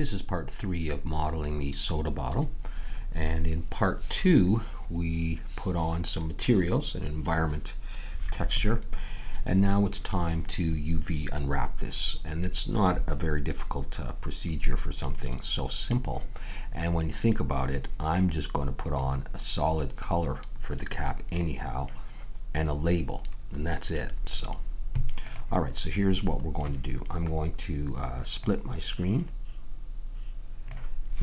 This is part 3 of modeling the soda bottle, and in part 2 we put on some materials, an environment texture, and now it's time to UV unwrap this. And it's not a very difficult procedure for something so simple, and when you think about it, I'm just going to put on a solid color for the cap anyhow and a label, and that's it. So alright, so here's what we're going to do. I'm going to split my screen,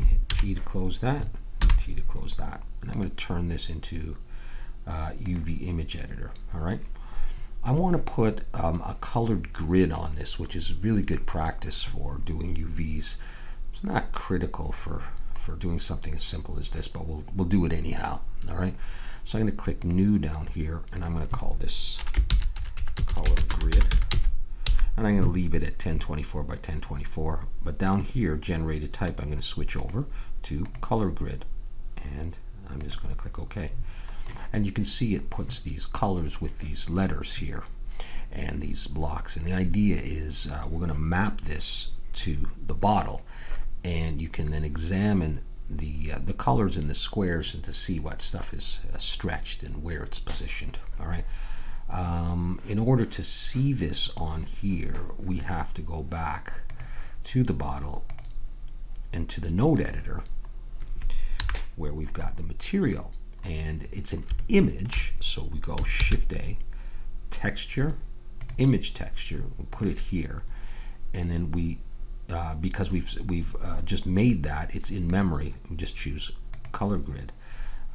hit T to close that, T to close that, and I'm going to turn this into UV image editor. Alright, I want to put a colored grid on this, which is really good practice for doing UVs. It's not critical for doing something as simple as this, but we'll do it anyhow. Alright, so I'm going to click new down here, and I'm going to call this color grid, and I'm going to leave it at 1024 by 1024, but down here, generated type, I'm going to switch over to color grid, and I'm just going to click OK. And you can see it puts these colors with these letters here and these blocks, and the idea is we're going to map this to the bottle, and you can then examine the colors in the squares and to see what stuff is stretched and where it's positioned. All right. In order to see this on here, we have to go back to the bottle and to the node editor where we've got the material, and it's an image, so we go Shift A, texture, image texture, we'll put it here, and then we because we've just made that, it's in memory, we just choose color grid,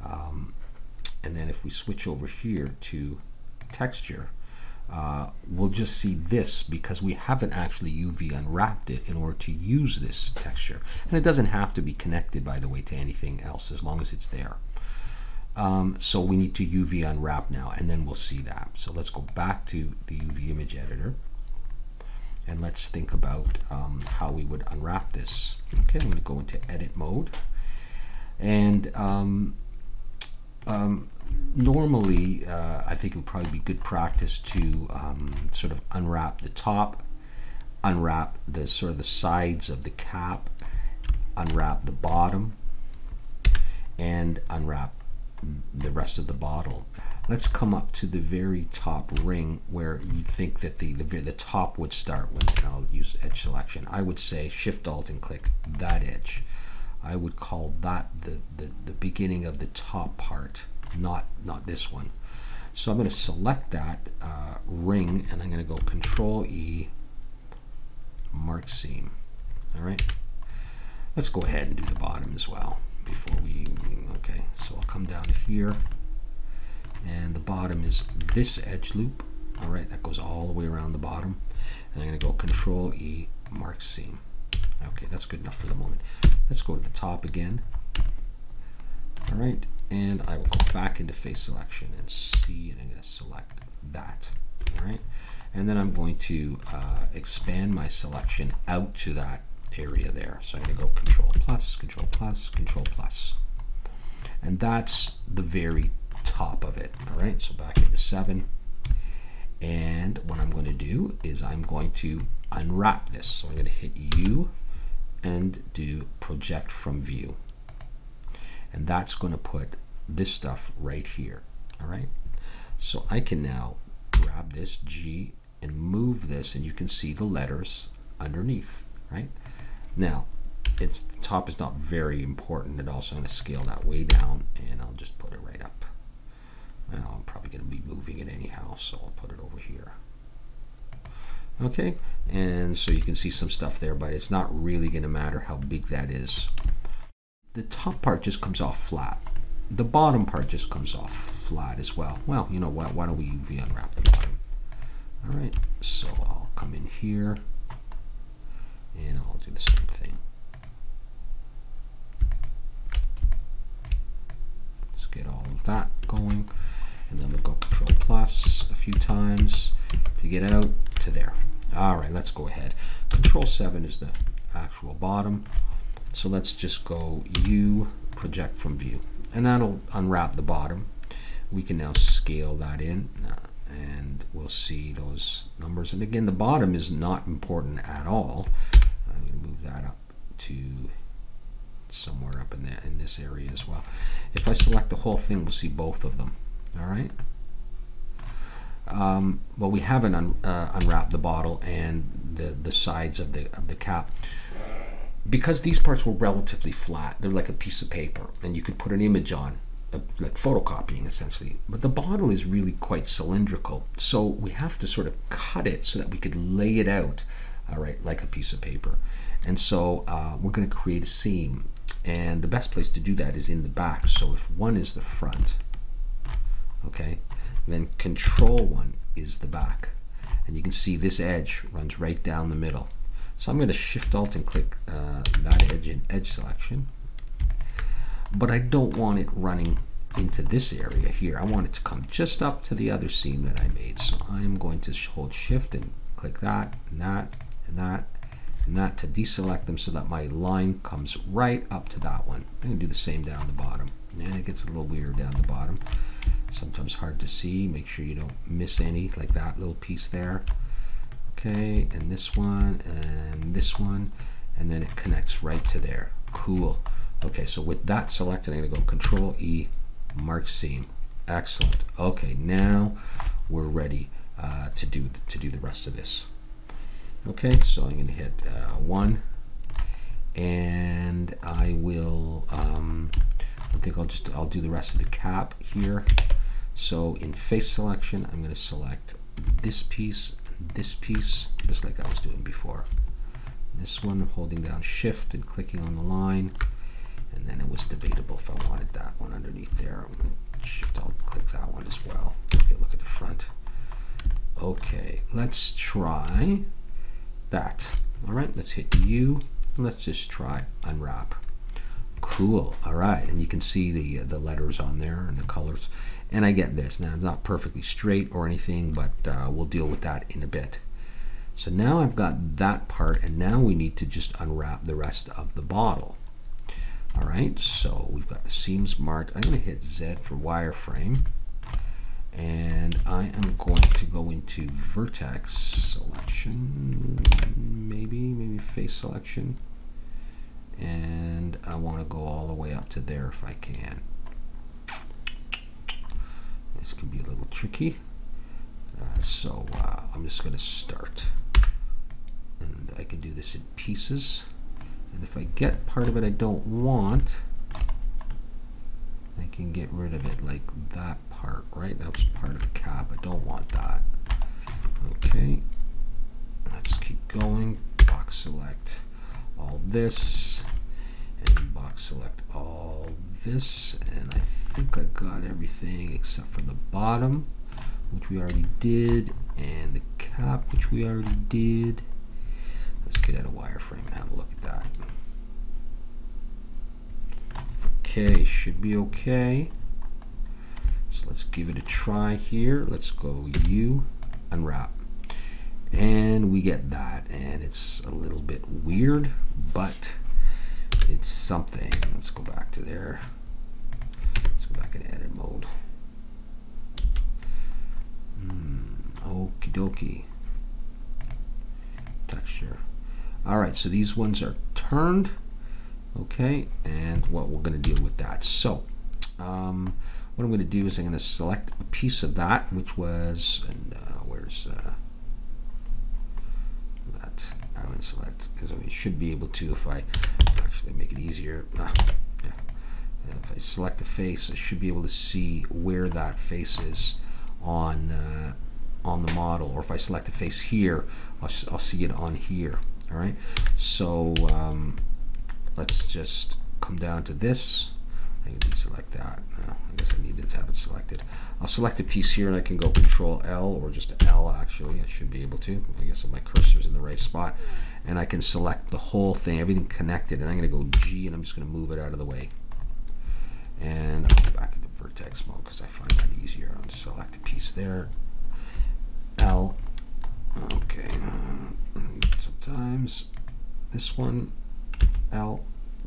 and then if we switch over here to texture, we'll just see this because we haven't actually UV unwrapped it in order to use this texture, and it doesn't have to be connected, by the way, to anything else as long as it's there. So we need to UV unwrap now, and then we'll see that. So let's go back to the UV image editor, and let's think about how we would unwrap this. Okay, I'm going to go into edit mode, and normally, I think it would probably be good practice to sort of unwrap the top, unwrap the sort of the sides of the cap, unwrap the bottom, and unwrap the rest of the bottle. Let's come up to the very top ring where you think that the top would start with, and I'll use edge selection. I would say Shift Alt and click that edge. I would call that the beginning of the top part, not this one. So I'm going to select that ring, and I'm going to go Control E, mark seam. All right, let's go ahead and do the bottom as well before we, okay, so I'll come down here, and the bottom is this edge loop. All right, that goes all the way around the bottom, and I'm going to go Control E, mark seam. Okay, that's good enough for the moment. Let's go to the top again. All right, and I will go back into face selection and see, and I'm going to select that. All right, and then I'm going to expand my selection out to that area there. So I'm going to go Control plus, Control plus, Control plus, and that's the very top of it. All right, so back into 7, and what I'm going to do is I'm going to unwrap this. So I'm going to hit U and do project from view, and that's going to put this stuff right here. All right, so I can now grab this G and move this, and you can see the letters underneath. Right now, the top is not very important at all, so I'm going to scale that way down, and I'll just put it right up. Now, I'm probably going to be moving it anyhow, so I'll put it over here. Okay, and so you can see some stuff there, but it's not really going to matter how big that is. The top part just comes off flat. The bottom part just comes off flat as well. Well, you know what? Why don't we UV unwrap the bottom? All right, so I'll come in here, and I'll do the same thing. Let's get all of that going, and then we'll go Control plus a few times to get out to there. All right, let's go ahead. Control 7 is the actual bottom, so let's just go U, project from view, and that'll unwrap the bottom. We can now scale that in, and we'll see those numbers. And again, the bottom is not important at all. I'm going to move that up to somewhere up in this area as well. If I select the whole thing, we'll see both of them. All right. Well, we haven't unwrapped the bottle and the sides of the cap, because these parts were relatively flat. They're like a piece of paper, and you could put an image on, like photocopying essentially. But the bottle is really quite cylindrical, so we have to sort of cut it so that we could lay it out, all right, like a piece of paper. And so we're going to create a seam, and the best place to do that is in the back. So if 1 is the front, okay, then control 1 is the back, and you can see this edge runs right down the middle. So I'm going to shift alt and click that edge in edge selection, but I don't want it running into this area here. I want it to come just up to the other seam that I made. So I'm going to hold shift and click that and that and that and that to deselect them so that my line comes right up to that one. I'm going to do the same down the bottom, and it gets a little weird down the bottom. Sometimes hard to see. Make sure you don't miss any, like that little piece there. Okay, and this one, and then it connects right to there. Cool. Okay, so with that selected, I'm going to go Control E, mark seam. Excellent. Okay, now we're ready to do the rest of this. Okay, so I'm going to hit 1, and I will. I think I'll do the rest of the cap here. So in face selection, I'm going to select this piece, just like I was doing before. This one, I'm holding down shift and clicking on the line, and then it was debatable if I wanted that one underneath there. I'm going to shift alt, click that one as well. Okay, look at the front. Okay, let's try that. All right, let's hit U. Let's just try unwrap. Cool. All right, and you can see the letters on there and the colors, and I get this. Now it's not perfectly straight or anything, but we'll deal with that in a bit. So now I've got that part, and now we need to just unwrap the rest of the bottle. All right, so we've got the seams marked. I'm going to hit Z for wireframe, and I am going to go into vertex selection, maybe face selection, and I want to go all the way up to there if I can. This could be a little tricky, so I'm just going to start, and I can do this in pieces, and if I get part of it I don't want, I can get rid of it, like that part, right? That was part of the cap. I don't want that. Okay, let's keep going. Box select all this, and box select all this, and I think I got everything except for the bottom, which we already did, and the cap, which we already did. Let's get out of wireframe and have a look at that. Okay, should be okay. So let's give it a try here. Let's go U, unwrap. And we get that, and it's a little bit weird, but it's something. Let's go back to there. Let's go back in edit mode. Okie dokie. Texture. All right, so these ones are turned. Okay, and what we're going to deal with that. So what I'm going to do is I'm going to select a piece of that, which was, and where's that? I'm going to select, because I should be able to, if I actually make it easier. Yeah. If I select a face, I should be able to see where that face is on the model, or if I select a face here, I'll see it on here. All right, so let's just come down to this. I can deselect that. No, I guess I needed to have it selected. I'll select a piece here, and I can go Control L, or just L actually. I should be able to. I guess if my cursor's in the right spot, and I can select the whole thing, everything connected, and I'm going to go G, and I'm just going to move it out of the way. And I'll go back into vertex mode because I find that easier. I'll select a piece there. L. Okay. Sometimes this one. L.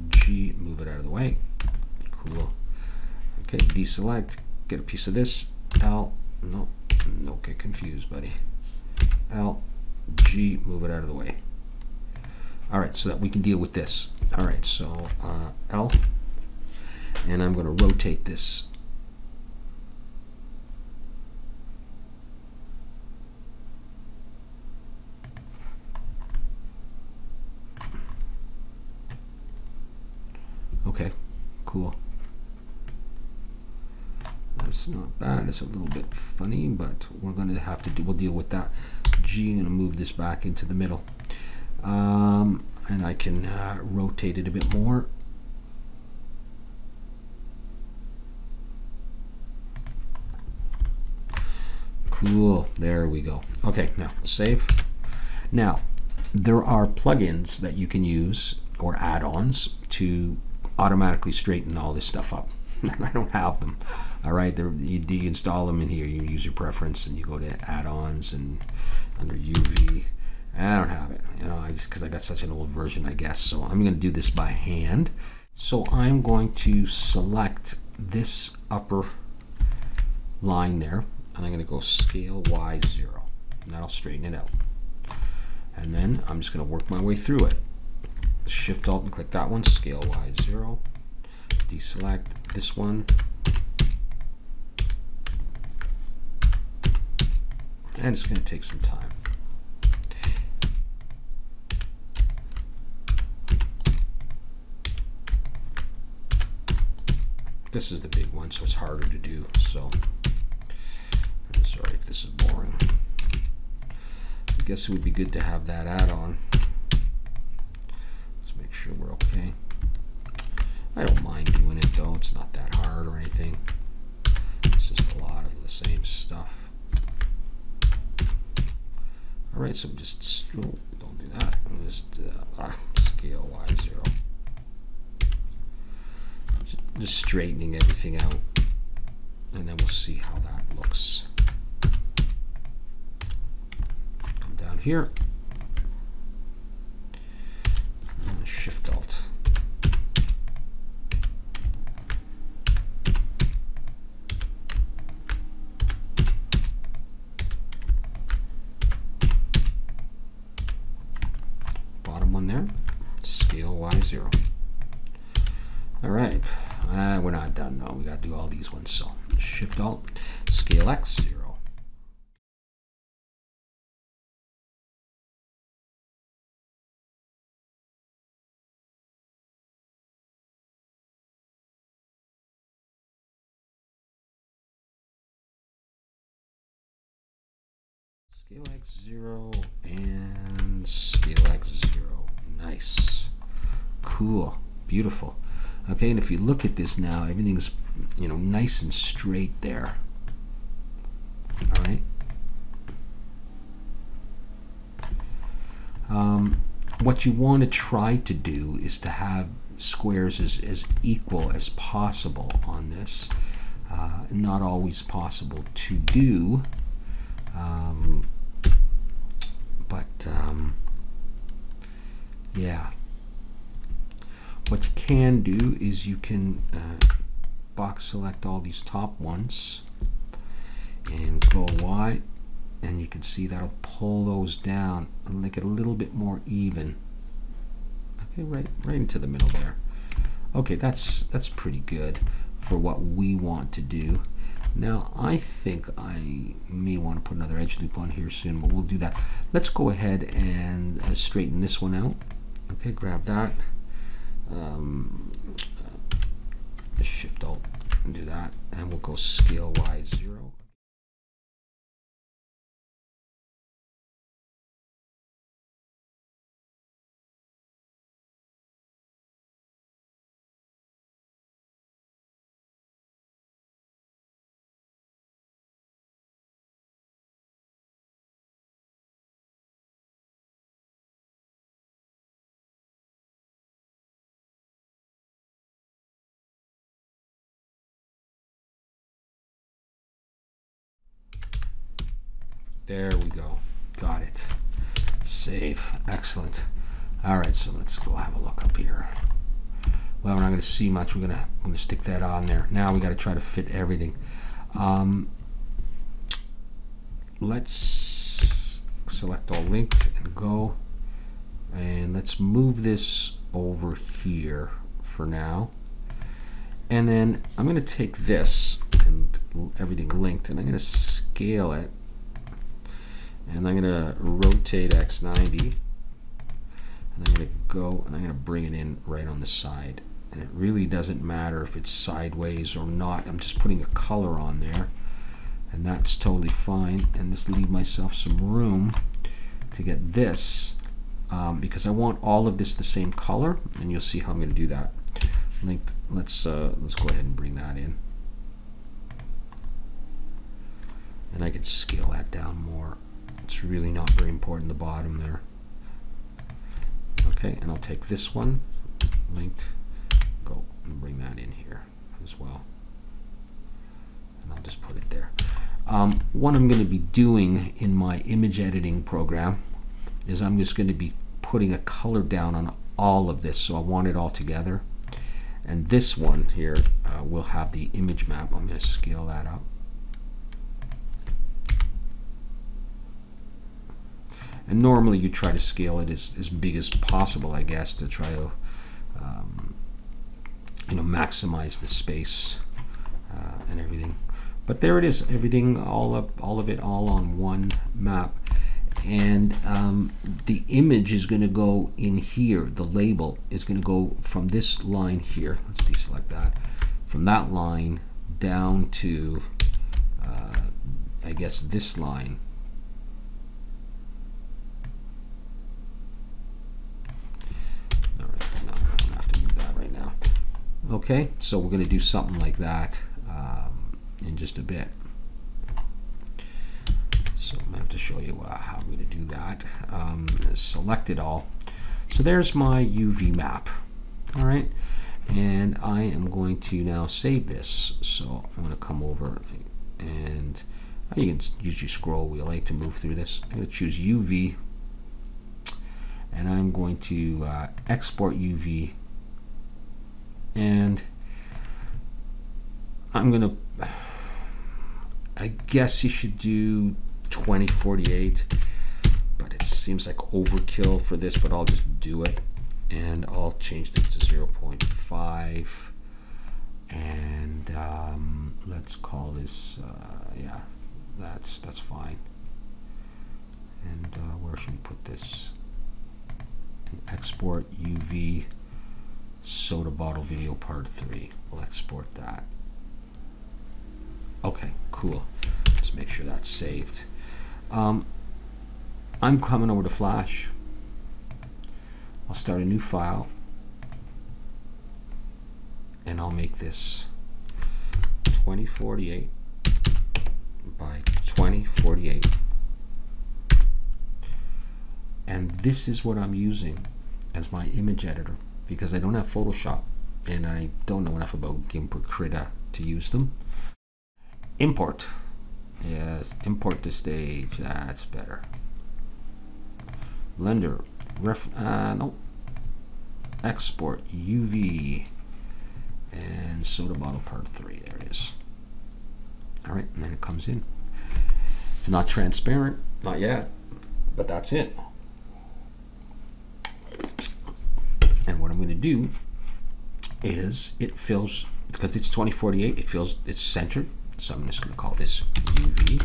G. Move it out of the way. Cool. Okay. Deselect. Get a piece of this. L. No. Don't get confused, buddy. L. G. Move it out of the way. All right, so that we can deal with this. All right, so L, and I'm going to rotate this. Okay, cool. That's not bad. It's a little bit funny, but we're going to have to we'll deal with that. G, I'm going to move this back into the middle. And I can rotate it a bit more. Cool, there we go. Okay, now save. Now, there are plugins that you can use or add-ons to automatically straighten all this stuff up. I don't have them. All right, you deinstall them in here. You use your preference and you go to add-ons and under UV. I don't have it, you know, just because I got such an old version, I guess. So I'm going to do this by hand. So I'm going to select this upper line there, and I'm going to go scale Y0, and that'll straighten it out. And then I'm just going to work my way through it. Shift Alt and click that one, scale Y0, deselect this one, and it's going to take some time. This is the big one, so it's harder to do. So, I'm sorry if this is boring. I guess it would be good to have that add-on. Let's make sure we're okay. I don't mind doing it though. It's not that hard or anything. It's just a lot of the same stuff. All right, so just don't do that. Just scale Y0. Just straightening everything out, and then we'll see how that looks. Come down here, and Shift Alt. Bottom one there, scale Y0. All right. We're not done though. We got to do all these ones. So Shift Alt, scale X0. Scale X0 and scale X0. Nice. Cool. Beautiful. Okay, and if you look at this now, everything's, you know, nice and straight there. All right. What you want to try to do is to have squares as equal as possible on this. Not always possible to do, but yeah. What you can do is you can box select all these top ones and go Y, and you can see that'll pull those down and make it a little bit more even. Okay, right into the middle there. Okay, that's pretty good for what we want to do. Now I think I may want to put another edge loop on here soon, but we'll do that. Let's go ahead and straighten this one out. Okay, grab that. Shift Alt and do that, and we'll go scale Y0. There we go. Got it. Save. Excellent. All right, so let's go have a look up here. Well, we're not going to see much. We're going to stick that on there. Now we got to try to fit everything. Let's select all linked and go. And let's move this over here for now. And then I'm going to take this and everything linked, and I'm going to scale it. And I'm going to rotate X90. And I'm going to go and I'm going to bring it in right on the side. And it really doesn't matter if it's sideways or not. I'm just putting a color on there. And that's totally fine. And just leave myself some room to get this. Because I want all of this the same color, and you'll see how I'm going to do that. Linked. Let's go ahead and bring that in, and I can scale that down more. It's really not very important, the bottom there. Okay, and I'll take this one, linked, go and bring that in here as well, and I'll just put it there. What I'm going to be doing in my image editing program is I'm just going to be putting a color down on all of this, so I want it all together. And this one here will have the image map. I'm going to scale that up. And normally you try to scale it as big as possible, I guess, to try to maximize the space and everything. But there it is, everything, all of it, all on one map. And the image is going to go in here. The label is going to go from this line here. Let's deselect that. From that line down to, I guess, this line. All right, no, I don't have to do that right now. Okay, so we're going to do something like that in just a bit. So I'm going to have to show you how I'm going to do that. Select it all. So there's my UV map. All right, and I am going to now save this. So I'm going to come over, and you can use your scroll wheel to move through this. I'm going to choose UV, and I'm going to export UV, and I'm going to, I guess you should do 2048, but it seems like overkill for this, but I'll just do it, and I'll change this to 0.5, and let's call this yeah, that's fine. And where should we put this? And export UV soda bottle video part 3. We'll export that. Okay, cool. Let's make sure that's saved. I'm coming over to Flash. I'll start a new file, and I'll make this 2048 by 2048. And this is what I'm using as my image editor, because I don't have Photoshop and I don't know enough about GIMP or Krita to use them. Import. Yes, import to stage. That's better. Blender. No. Export UV and soda bottle part 3. There it is. All right, and then it comes in. It's not transparent, not yet, but that's it. And what I'm going to do is it fills, because it's 2048, it fills, it's centered. So I'm just going to call this UV.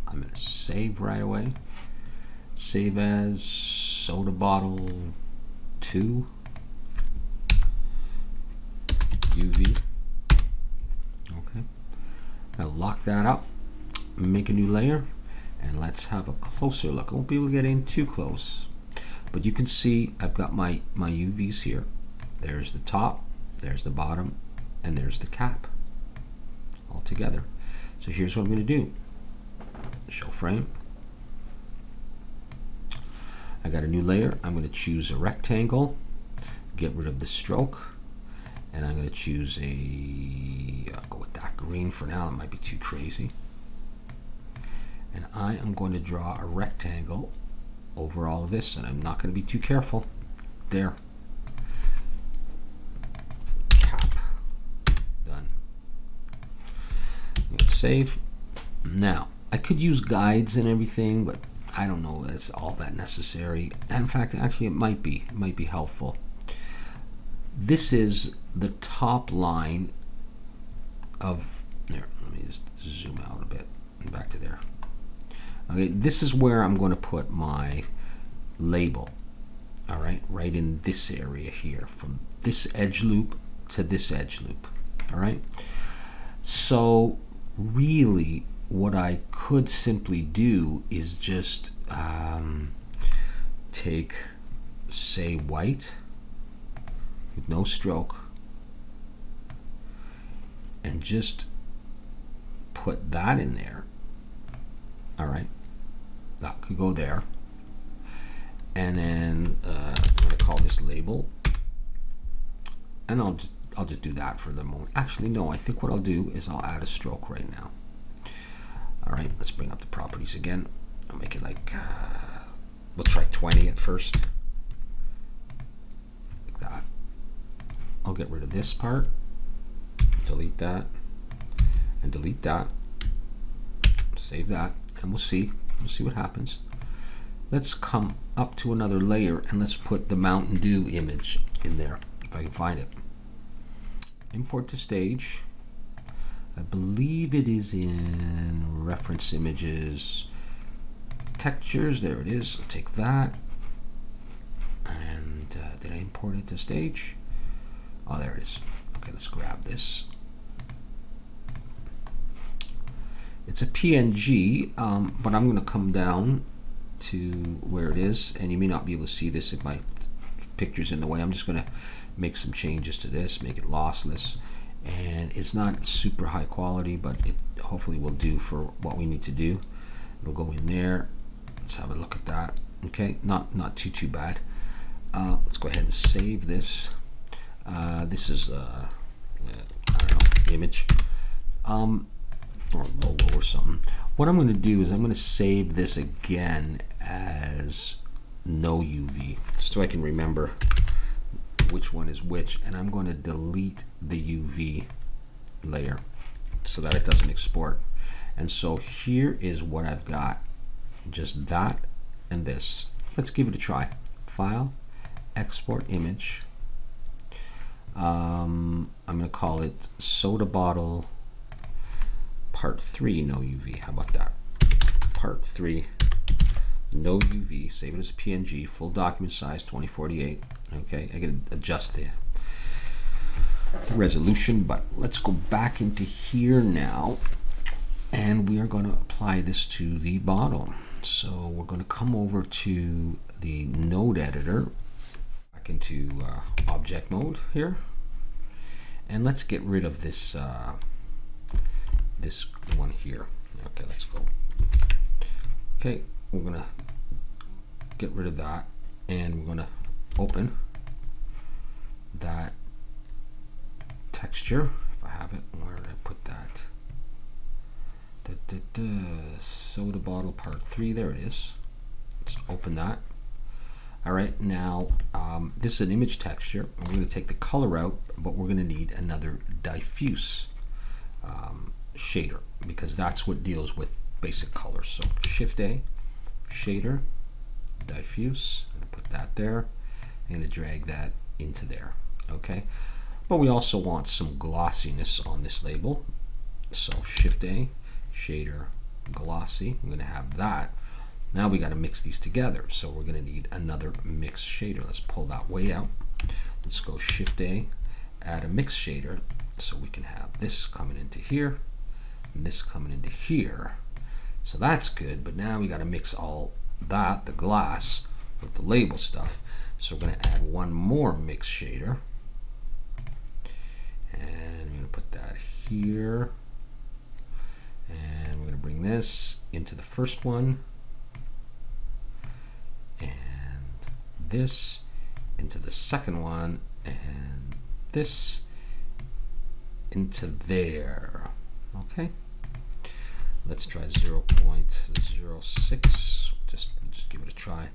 I'm going to save right away. Save as soda bottle 2 UV. Okay. I'll lock that up. Make a new layer, and let's have a closer look. I won't be able to get in too close, but you can see I've got my UVs here. There's the top, there's the bottom, and there's the cap all together. So here's what I'm going to do. Show frame. I got a new layer. I'm going to choose a rectangle, get rid of the stroke, and I'm going to choose I'll go with that green for now. It might be too crazy. And I am going to draw a rectangle over all of this, and I'm not going to be too careful. There. Cap. Done. I'm going to save. Now, I could use guides and everything, but I don't know if it's all that necessary. In fact, actually, it might be helpful. This is the top line of there. Let me just zoom out a bit and back to there. Okay, this is where I'm going to put my label. All right, right in this area here, from this edge loop to this edge loop. All right. So really, what I could simply do is just take, say, white with no stroke, and just put that in there. All right, that could go there. And then I'm going to call this label, and I'll just do that for the moment. Actually, no, I think what I'll do is I'll add a stroke right now. All right, let's bring up the properties again. I'll make it like, we'll try 20 at first. Like that. I'll get rid of this part, delete that, and delete that. Save that, and we'll see what happens. Let's come up to another layer and let's put the Mountain Dew image in there, if I can find it. Import to stage. I believe it is in reference images, textures. There it is. I'll take that. And did I import it to stage? Oh, there it is. Okay, let's grab this. It's a PNG, but I'm going to come down to where it is, and you may not be able to see this if my picture's in the way. I'm just going to make some changes to this, make it lossless, and it's not super high quality, but it hopefully will do for what we need to do. It'll go in there. Let's have a look at that. Okay, not too bad. Let's go ahead and save this. This is I don't know, image. Or logo or something. What I'm going to do is I'm going to save this again as no UV, so I can remember which one is which, and I'm going to delete the UV layer so that it doesn't export. And so here is what I've got, just that and this. Let's give it a try. File, export image. I'm going to call it soda bottle Part 3, no UV. How about that? Part 3, no UV. Save it as a PNG, full document size, 2048. Okay, I can adjust the resolution, but let's go back into here now, and we are going to apply this to the bottle. So we're going to come over to the node editor, back into object mode here, and let's get rid of this this one here. Okay, let's go. Okay, we're gonna get rid of that, and we're gonna open that texture. If I have it, where did I put that? Soda bottle Part 3. There it is. Let's open that. All right, now this is an image texture. We're going to take the color out, but we're going to need another diffuse shader, because that's what deals with basic colors. So Shift A, shader, diffuse. I'm going to put that there. I'm going to drag that into there. Okay, but we also want some glossiness on this label. So Shift A, shader, glossy. I'm going to have that. Now we got to mix these together, so we're going to need another mix shader. Let's pull that way out. Let's go Shift A, add a mix shader, so we can have this coming into here and this coming into here. So that's good, but now we got to mix all that, the glass, with the label stuff. So we're going to add one more mix shader, and I'm going to put that here, and we're going to bring this into the first one, and this into the second one, and this into there. Okay, let's try 0.06. Just give it a try.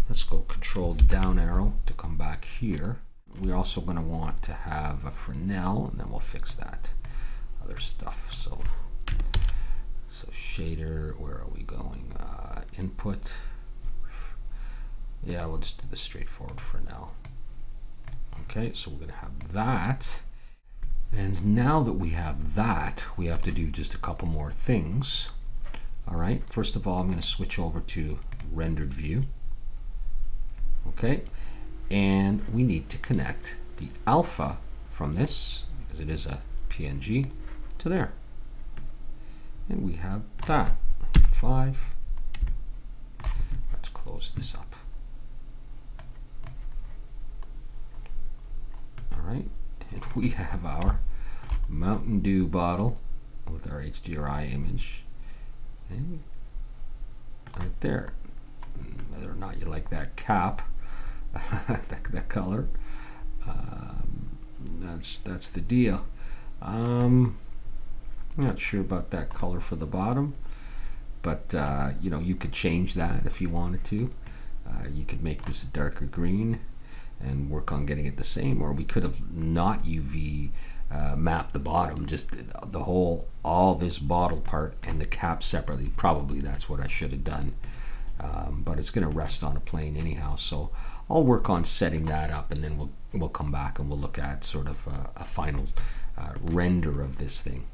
Let's go Control down arrow to come back here. We're also going to want to have a Fresnel, and then we'll fix that other stuff. So shader, where are we going? Input. Yeah, we'll just do this straightforward for now. Okay, so we're going to have that. And now that we have that, we have to do just a couple more things. All right, first of all, I'm going to switch over to rendered view. Okay, and we need to connect the alpha from this, because it is a PNG, to there. And we have that. 5. Let's close this up. All right, and we have our Mountain Dew bottle with our HDRI image. Okay. Right there. Whether or not you like that cap, that color, that's the deal. I'm not sure about that color for the bottom, but you know, you could change that if you wanted to. You could make this a darker green and work on getting it the same, or we could have not UV mapped the bottom, just the whole, all this bottle part and the cap separately. Probably that's what I should have done, but it's going to rest on a plane anyhow, so I'll work on setting that up, and then we'll come back and we'll look at sort of a final render of this thing.